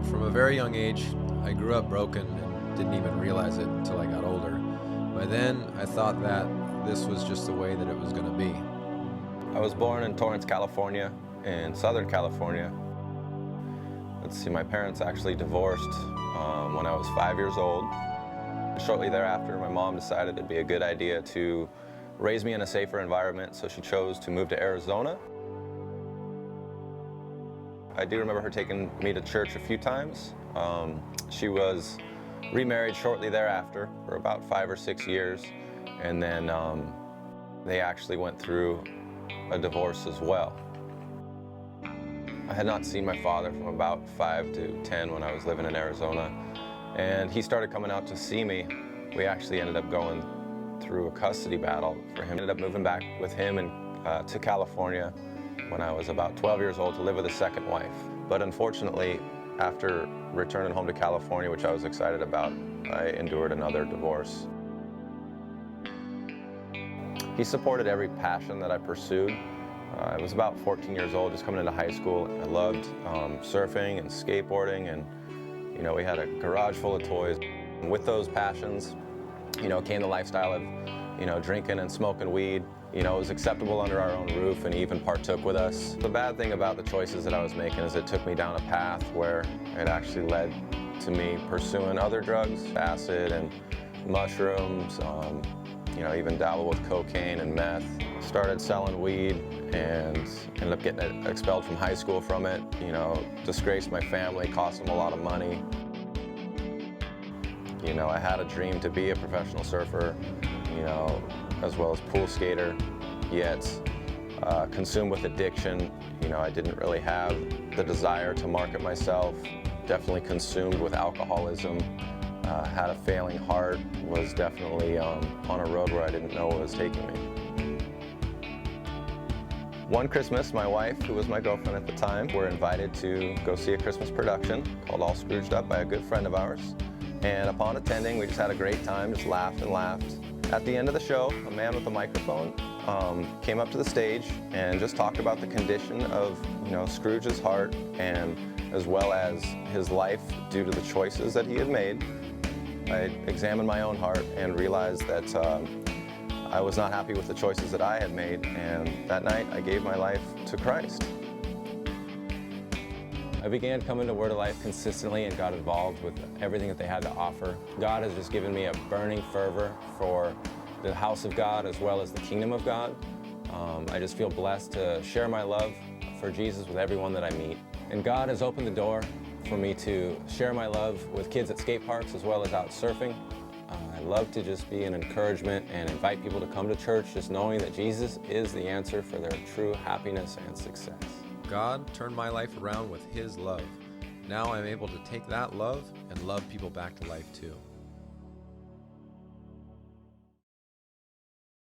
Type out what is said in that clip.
From a very young age, I grew up broken and didn't even realize it until I got older. By then, I thought that this was just the way that it was going to be. I was born in Torrance, California, in Southern California. Let's see, my parents actually divorced when I was 5 years old. Shortly thereafter, my mom decided it'd be a good idea to raise me in a safer environment, so she chose to move to Arizona. I do remember her taking me to church a few times. She was remarried shortly thereafter for about 5 or 6 years, and then they actually went through a divorce as well. I had not seen my father from about 5 to 10 when I was living in Arizona, and he started coming out to see me. We actually ended up going through a custody battle for him. Ended up moving back with him to California when I was about 12 years old to live with his second wife. But unfortunately, after returning home to California, which I was excited about, I endured another divorce. He supported every passion that I pursued. I was about 14 years old, just coming into high school. I loved surfing and skateboarding, and we had a garage full of toys. And with those passions, came the lifestyle of drinking and smoking weed. It was acceptable under our own roof, and he even partook with us. The bad thing about the choices that I was making is it took me down a path where it actually led to me pursuing other drugs, acid and mushrooms, even dabbled with cocaine and meth. Started selling weed and ended up getting expelled from high school from it. Disgraced my family, cost them a lot of money. I had a dream to be a professional surfer, as well as pool skater, yet consumed with addiction. I didn't really have the desire to market myself. Definitely consumed with alcoholism. Had a failing heart, was definitely on a road where I didn't know what was taking me. One Christmas, my wife, who was my girlfriend at the time, were invited to go see a Christmas production called All Scrooged Up by a good friend of ours. And upon attending, we just had a great time, just laughed and laughed. At the end of the show, a man with a microphone came up to the stage and just talked about the condition of Scrooge's heart, and as well as his life due to the choices that he had made. I examined my own heart and realized that I was not happy with the choices that I had made, and that night I gave my life to Christ. I began coming to Word of Life consistently and got involved with everything that they had to offer. God has just given me a burning fervor for the house of God as well as the kingdom of God. I just feel blessed to share my love for Jesus with everyone that I meet. And God has opened the door for me to share my love with kids at skate parks as well as out surfing. I love to just be an encouragement and invite people to come to church, just knowing that Jesus is the answer for their true happiness and success. God turned my life around with His love. Now I'm able to take that love and love people back to life too.